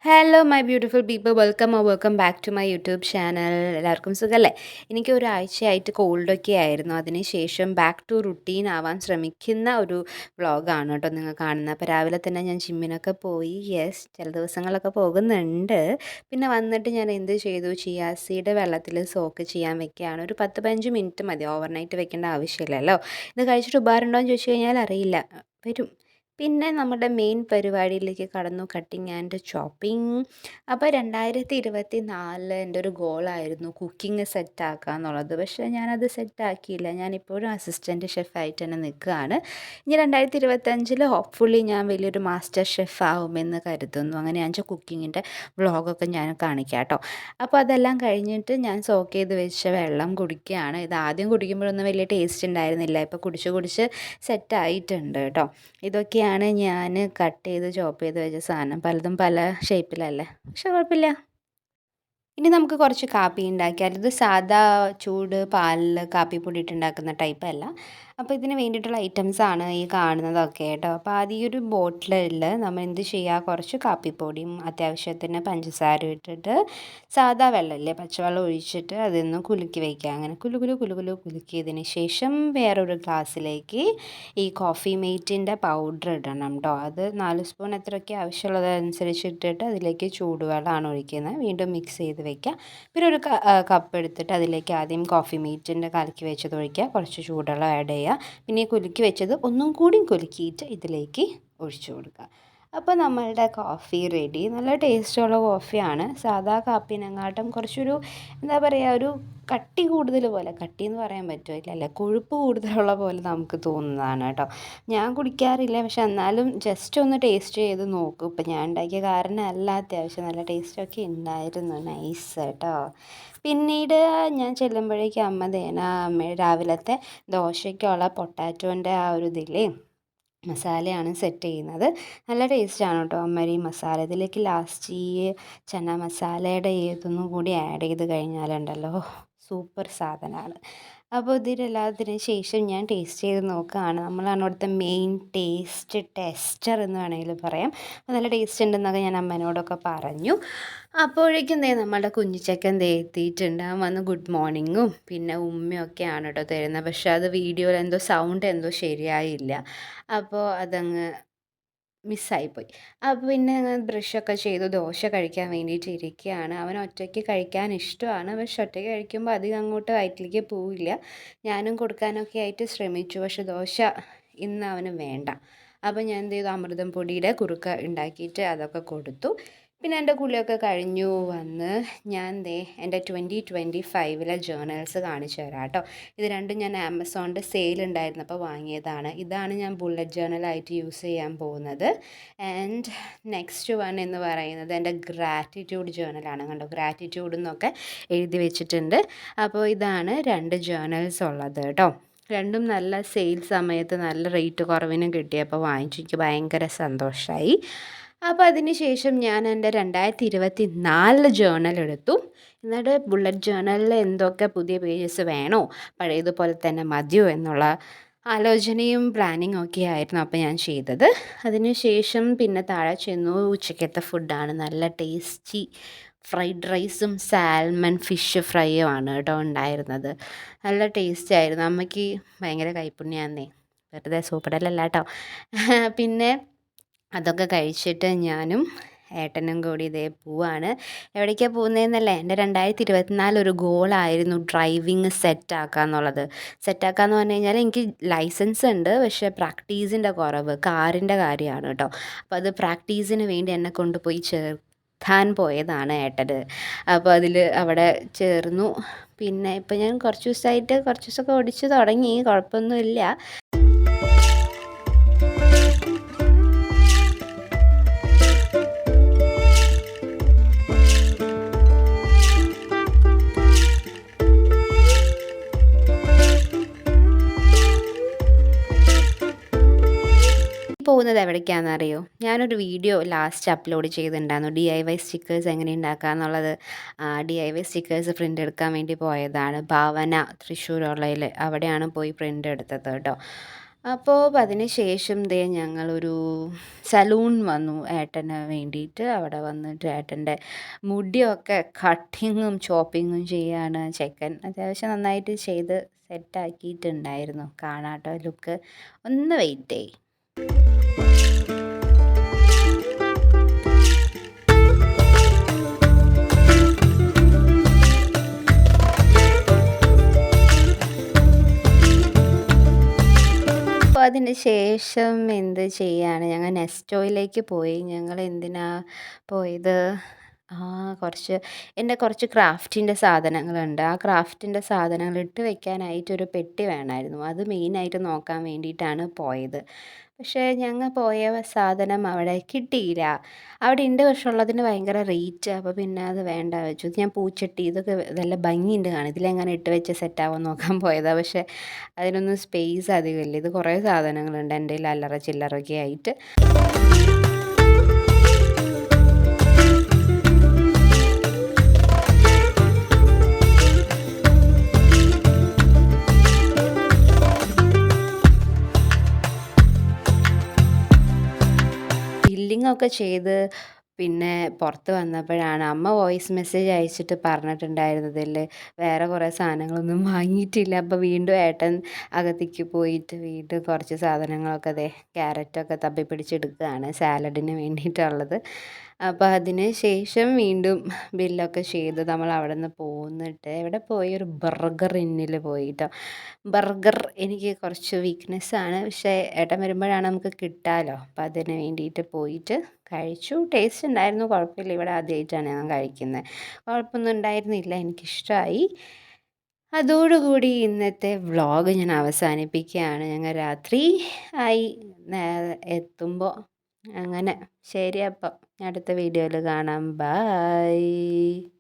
Hello my beautiful people welcome back to my YouTube channel. എല്ലാവർക്കും സുഖമല്ലേ? എനിക്ക് ഒരാഴ്ചയായിട്ട് കോൾഡൊക്കെ ആയിരുന്നു. അതിനുശേഷം ബാക്ക് ടു റുട്ടീൻ ആവാൻ ശ്രമിക്കുന്ന ഒരു വ്ളോഗാണ് കേട്ടോ നിങ്ങൾ കാണുന്നത്. അപ്പോൾ രാവിലെ തന്നെ ഞാൻ ജിമ്മിനൊക്കെ പോയി. യെസ്, ചില ദിവസങ്ങളൊക്കെ പോകുന്നുണ്ട്. പിന്നെ വന്നിട്ട് ഞാൻ എന്ത് ചെയ്തു, ചിയാ സീഡ് വെള്ളത്തിൽ സോക്ക് ചെയ്യാൻ വെക്കുകയാണ്. ഒരു 10-15 മിനിറ്റ് മതി, ഓവർനൈറ്റ് വെക്കേണ്ട ആവശ്യമില്ലല്ലോ. ഇത് കഴിച്ചിട്ട് ഉപകാരമുണ്ടോ എന്ന് ചോദിച്ചു കഴിഞ്ഞാൽ അറിയില്ല, വരും. പിന്നെ നമ്മുടെ മെയിൻ പരിപാടിയിലേക്ക് കടന്നു, കട്ടിങ് ആൻഡ് ചോപ്പിംഗ്. അപ്പോൾ 2024 എൻ്റെ ഒരു ഗോളായിരുന്നു കുക്കിംഗ് സെറ്റാക്കുക എന്നുള്ളത്. പക്ഷേ ഞാനത് സെറ്റാക്കിയില്ല. ഞാനിപ്പോഴും അസിസ്റ്റൻറ്റ് ഷെഫായിട്ട് തന്നെ നിൽക്കുകയാണ്. ഇനി 2025 ഹോപ്പ്ഫുള്ളി ഞാൻ വലിയൊരു മാസ്റ്റർ ഷെഫ് ആവുമെന്ന് കരുതുന്നു. അങ്ങനെ ഞാൻ കുക്കിങ്ങിൻ്റെ വ്ളോഗൊക്കെ ഞാൻ കാണിക്കാം കേട്ടോ. അപ്പോൾ അതെല്ലാം കഴിഞ്ഞിട്ട് ഞാൻ സോക്ക് ചെയ്ത് വെച്ച വെള്ളം കുടിക്കുകയാണ്. ഇത് ആദ്യം കുടിക്കുമ്പോഴൊന്നും വലിയ ടേസ്റ്റ് ഉണ്ടായിരുന്നില്ല. ഇപ്പോൾ കുടിച്ച് കുടിച്ച് സെറ്റായിട്ടുണ്ട് കേട്ടോ. ഇതൊക്കെയാണ് ഞാൻ കട്ട് ചെയ്ത് ചോപ്പ് ചെയ്ത് വെച്ച സാധനം. പലതും പല ഷേപ്പിലല്ലേ, പക്ഷെ കുഴപ്പമില്ല. ഇനി നമുക്ക് കുറച്ച് കാപ്പി ഉണ്ടാക്കിയാൽ. ഇത് സാദാ ചൂട് പാലിൽ കാപ്പിപ്പൊടി ഇട്ടുണ്ടാക്കുന്ന ടൈപ്പ് അല്ല. അപ്പോൾ ഇതിന് വേണ്ടിയിട്ടുള്ള ഐറ്റംസാണ് ഈ കാണുന്നതൊക്കെ കേട്ടോ. അപ്പോൾ ആദ്യം ഈ ഒരു ബോട്ടിലിൽ നമ്മൾ എന്ത് ചെയ്യുക, കുറച്ച് കാപ്പിപ്പൊടിയും അത്യാവശ്യത്തിന് പഞ്ചസാര ഇട്ടിട്ട് സാദാ വെള്ളമില്ലേ, പച്ചവെള്ളം ഒഴിച്ചിട്ട് അതൊന്ന് കുലുക്കി വയ്ക്കുക. അങ്ങനെ കുലുകുലു കുലുക്കിയതിന് ശേഷം വേറൊരു ഗ്ലാസ്സിലേക്ക് ഈ കോഫി മെയ്റ്റിൻ്റെ പൗഡർ ഇടണം കേട്ടോ. അത് 4 സ്പൂൺ എത്രയൊക്കെ ആവശ്യമുള്ളതനുസരിച്ച് ഇട്ടിട്ട് അതിലേക്ക് ചൂടുവെള്ളമാണ് ഒഴിക്കുന്നത്. വീണ്ടും മിക്സ് ചെയ്ത് വയ്ക്കുക. പിന്നെ ഒരു കപ്പ് എടുത്തിട്ട് അതിലേക്ക് ആദ്യം കോഫി മെയ്റ്റിൻ്റെ കലക്കി വെച്ചത് ഒഴിക്കുക, കുറച്ച് ചൂടുവെള്ളം ആഡ് ചെയ്യുക. പിന്നെ ഈ കുലുക്കി വെച്ചത് ഒന്നും കൂടി കുലുക്കിയിട്ട് ഇതിലേക്ക് ഒഴിച്ചു കൊടുക്കുക. അപ്പോൾ നമ്മളുടെ കോഫി റെഡി. നല്ല ടേസ്റ്റുള്ള കോഫിയാണ്. സാധാ കാപ്പിനെങ്ങാട്ടും കുറച്ചൊരു എന്താ പറയുക, ഒരു കട്ടി കൂടുതൽ പോലെ, കട്ടി എന്ന് പറയാൻ പറ്റില്ല അല്ലേ, കൊഴുപ്പ് കൂടുതലുള്ള പോലെ നമുക്ക് തോന്നുന്നതാണ് കേട്ടോ. ഞാൻ കുടിക്കാറില്ല, പക്ഷെ എന്നാലും ജസ്റ്റ് ഒന്ന് ടേസ്റ്റ് ചെയ്ത് നോക്കും. ഇപ്പം ഞാൻ ഉണ്ടാക്കിയ കാരണമല്ല, അത്യാവശ്യം നല്ല ടേസ്റ്റൊക്കെ ഉണ്ടായിരുന്നു. നൈസ് കേട്ടോ. പിന്നീട് ഞാൻ ചെല്ലുമ്പോഴേക്കും അമ്മ രാവിലത്തെ ദോശയ്ക്കുള്ള പൊട്ടാറ്റോൻ്റെ ആ ഒരു ഇതില്ലേ മസാലയാണ് സെറ്റ് ചെയ്യുന്നത്. നല്ല ടേസ്റ്റാണ് കേട്ടോ അമ്മരി മസാല. ഇതിലേക്ക് ലാസ്റ്റ് ഈ ചന മസാലയുടെ ഇതൊന്നും കൂടി ആഡ് ചെയ്ത് കഴിഞ്ഞാലുണ്ടല്ലോ, സൂപ്പർ സാധനമാണ്. അപ്പോൾ ഇതിലെല്ലാത്തിനും ശേഷം ഞാൻ ടേസ്റ്റ് ചെയ്ത് നോക്കുകയാണ്. നമ്മളാണ് ഇവിടുത്തെ മെയിൻ ടെസ്റ്റർ എന്ന് വേണമെങ്കിൽ പറയാം. അപ്പോൾ നല്ല ടേസ്റ്റ് ഉണ്ടെന്നൊക്കെ ഞാൻ അമ്മേനോടൊക്കെ പറഞ്ഞു. അപ്പോഴേക്കും നമ്മുടെ കുഞ്ഞിച്ചക്കൻ എത്തിയിട്ടുണ്ട്. അവൻ വന്ന് ഗുഡ് മോർണിംഗും പിന്നെ ഉമ്മയൊക്കെയാണ് കേട്ടോ തരുന്നത്. പക്ഷേ അത് വീഡിയോയിൽ എന്തോ സൗണ്ട് എന്തോ ശരിയായില്ല. അപ്പോൾ അതങ്ങ് മിസ്സായിപ്പോയി. അപ്പോൾ പിന്നെ ഞങ്ങൾ ബ്രഷൊക്കെ ചെയ്തു ദോശ കഴിക്കാൻ വേണ്ടിയിട്ട് ഇരിക്കുകയാണ്. അവൻ ഒറ്റയ്ക്ക് കഴിക്കാൻ ഇഷ്ടമാണ്, പക്ഷെ ഒറ്റയ്ക്ക് കഴിക്കുമ്പോൾ അധികം അങ്ങോട്ട് വയറ്റിലേക്ക് പോവില്ല. ഞാനും കൊടുക്കാനൊക്കെ ആയിട്ട് ശ്രമിച്ചു, പക്ഷെ ദോശ ഇന്ന് അവന് വേണ്ട. അപ്പോൾ ഞാൻ എന്ത് ചെയ്തു, അമൃതം പൊടിയുടെ കുറുക്ക ഉണ്ടാക്കിയിട്ട് അതൊക്കെ കൊടുത്തു. പിന്നെ എൻ്റെ കുളിയൊക്കെ കഴിഞ്ഞു വന്ന് ഞാൻ എൻ്റെ 2025 ജേർണൽസ് കാണിച്ചു തരാം കേട്ടോ. ഇത് രണ്ടും ഞാൻ ആമസോണിൻ്റെ സെയിൽ ഉണ്ടായിരുന്നപ്പോൾ വാങ്ങിയതാണ്. ഇതാണ് ഞാൻ ബുള്ളറ്റ് ജേർണലായിട്ട് യൂസ് ചെയ്യാൻ പോകുന്നത്. ആൻഡ് നെക്സ്റ്റ് വൺ എന്ന് പറയുന്നത് എൻ്റെ ഗ്രാറ്റിറ്റ്യൂഡ് ജേർണലാണ്. കണ്ടോ, ഗ്രാറ്റിറ്റ്യൂഡ് എന്നൊക്കെ എഴുതി വെച്ചിട്ടുണ്ട്. അപ്പോൾ ഇതാണ് 2 ജേർണൽസ് ഉള്ളത് കേട്ടോ. രണ്ടും നല്ല സെയിൽ സമയത്ത് നല്ല റേറ്റ് കുറവിന് കിട്ടിയപ്പോൾ വാങ്ങിച്ചു. എനിക്ക് ഭയങ്കര സന്തോഷമായി. അപ്പോൾ അതിന് ശേഷം ഞാൻ എൻ്റെ 2024 ജേർണൽ എടുത്തു. എന്നിട്ട് ബുള്ളറ്റ് ജേർണലിൽ എന്തൊക്കെ പുതിയ പേജസ് വേണോ, പഴയതുപോലെ തന്നെ മതിയോ എന്നുള്ള ആലോചനയും പ്ലാനിങ്ങും ഒക്കെ ആയിരുന്നു അപ്പോൾ ഞാൻ ചെയ്തത്. അതിന് ശേഷം പിന്നെ താഴെ ചെന്നു. ഉച്ചക്കത്തെ ഫുഡാണ്, നല്ല ടേസ്റ്റി ഫ്രൈഡ് റൈസും സാൽമൺ ഫിഷ് ഫ്രൈയും ആണ് കേട്ടോ ഉണ്ടായിരുന്നത്. നല്ല ടേസ്റ്റ് ആയിരുന്നു. അമ്മയ്ക്ക് ഭയങ്കര കൈപ്പുണ്യാന്നേ, വെറുതെ സൂപ്പറല്ല കേട്ടോ. പിന്നെ അതൊക്കെ കഴിച്ചിട്ട് ഞാനും ഏട്ടനും കൂടി ഇതേ പോവാണ്. എവിടേക്കാണ് പോകുന്നതെന്നല്ലേ, എൻ്റെ 2024 ഒരു ഗോളായിരുന്നു ഡ്രൈവിങ് സെറ്റാക്കുക എന്നുള്ളത്. സെറ്റാക്കുക എന്ന് പറഞ്ഞു കഴിഞ്ഞാൽ എനിക്ക് ലൈസൻസ് ഉണ്ട്, പക്ഷേ പ്രാക്ടീസിൻ്റെ കുറവ്, കാറിൻ്റെ കാര്യമാണ് കേട്ടോ. അപ്പോൾ അത് പ്രാക്ടീസിന് വേണ്ടി എന്നെ കൊണ്ടുപോയി ചേർത്താൻ പോയതാണ് ഏട്ടന്. അപ്പോൾ അവിടെ ചേർന്നു. പിന്നെ ഇപ്പോൾ ഞാൻ കുറച്ച് ദിവസമൊക്കെ ഓടിച്ച് തുടങ്ങി, കുഴപ്പമൊന്നുമില്ല. പോകുന്നത് എവിടേക്കാണെന്നറിയോ? ഞാനൊരു വീഡിയോ ലാസ്റ്റ് അപ്ലോഡ് ചെയ്തിട്ടുണ്ടായിരുന്നു, DIY സ്റ്റിക്കേഴ്സ് എങ്ങനെ ഉണ്ടാക്കുക എന്നുള്ളത്. DIY സ്റ്റിക്കേഴ്സ് പ്രിൻ്റ് എടുക്കാൻ വേണ്ടി പോയതാണ്. ഭാവന തൃശ്ശൂരുള്ളതിൽ, അവിടെയാണ് പോയി പ്രിൻ്റ് എടുത്തത് കേട്ടോ. അപ്പോൾ അതിന് ശേഷം ദേ ഞങ്ങളൊരു സലൂൺ വന്നു ഏട്ടന് വേണ്ടിയിട്ട്. അവിടെ വന്നിട്ട് ഏട്ടൻ്റെ മുടിയൊക്കെ കട്ടിങ്ങും ചോപ്പിങ്ങും ചെയ്യാണ് ചെക്കൻ. അത്യാവശ്യം നന്നായിട്ട് ചെയ്ത് സെറ്റാക്കിയിട്ടുണ്ടായിരുന്നു. കാണാട്ടോ ലുക്ക്. ഒന്ന് വെയിറ്റ് ചെയ്യ്. അപ്പോൾ അതിന് ശേഷം എന്ത് ചെയ്യാണ്, ഞങ്ങൾ നെസ്റ്റോയിലേക്ക് പോയി. ഞങ്ങൾ എന്തിനാ പോയത്? ആ കുറച്ച് എൻ്റെ കുറച്ച് ക്രാഫ്റ്റിൻ്റെ സാധനങ്ങളുണ്ട്. ആ ക്രാഫ്റ്റിൻ്റെ സാധനങ്ങൾ ഇട്ട് വെക്കാനായിട്ട് ഒരു പെട്ടി വേണമായിരുന്നു. അത് മെയിനായിട്ട് നോക്കാൻ വേണ്ടിയിട്ടാണ് പോയത്. പക്ഷേ ഞങ്ങൾ പോയ സാധനം അവിടെ കിട്ടിയില്ല. അവിടെ ഉണ്ട്, പക്ഷെ ഉള്ളതിന് ഭയങ്കര റേറ്റ്. അപ്പോൾ പിന്നെ അത് വേണ്ട വെച്ചു. ഞാൻ പൂച്ചട്ടി ഇതൊക്കെ നല്ല ഭംഗിയുണ്ട് കാണാൻ. ഇതിലെങ്ങനെ ഇട്ട് വെച്ച് സെറ്റാവാൻ നോക്കാൻ പോയതാണ്. പക്ഷേ അതിനൊന്നും സ്പേസ് അധികമില്ല. ഇത് കുറേ സാധനങ്ങളുണ്ട് എൻ്റെ കയ്യിൽ അല്ലറ ചില്ലറൊക്കെ ആയിട്ട്. ബില്ലിങ്ങൊക്കെ ചെയ്ത് പിന്നെ പുറത്ത് വന്നപ്പോഴാണ് അമ്മ വോയിസ് മെസ്സേജ് അയച്ചിട്ട് പറഞ്ഞിട്ടുണ്ടായിരുന്നതിൽ വേറെ കുറേ സാധനങ്ങളൊന്നും വാങ്ങിയിട്ടില്ല. അപ്പോൾ വീണ്ടും ഏട്ടൻ അകത്തേക്ക് പോയിട്ട് വീണ്ടും കുറച്ച് സാധനങ്ങളൊക്കെ ക്യാരറ്റൊക്കെ തപ്പി പിടിച്ചെടുക്കുകയാണ് സാലഡിന് വേണ്ടിയിട്ടുള്ളത്. അപ്പോൾ അതിന് ശേഷം വീണ്ടും ബില്ലൊക്കെ ചെയ്ത് നമ്മൾ അവിടെ നിന്ന് പോന്നിട്ട് എവിടെ പോയി, ഒരു ബർഗർ ഇന്നിൽ പോയിട്ടോ. ബർഗർ എനിക്ക് കുറച്ച് വീക്ക്നെസ്സാണ്, പക്ഷേ ഏട്ടൻ വരുമ്പോഴാണ് നമുക്ക് കിട്ടാമല്ലോ. അപ്പോൾ അതിന് വേണ്ടിയിട്ട് പോയിട്ട് കഴിച്ചു. ടേസ്റ്റ് ഉണ്ടായിരുന്നു, കുഴപ്പമില്ല. ഇവിടെ ആദ്യമായിട്ടാണ് ഞാൻ കഴിക്കുന്നത്. കുഴപ്പമൊന്നും ഉണ്ടായിരുന്നില്ല, എനിക്കിഷ്ടമായി. അതോടുകൂടി ഇന്നത്തെ വ്ളോഗ് ഞാൻ അവസാനിപ്പിക്കുകയാണ്. ഞങ്ങൾ രാത്രി ആയി എത്തുമ്പോൾ. അങ്ങനെ ശരി, അപ്പം അടുത്ത വീഡിയോയിൽ കാണാം. ബായ്.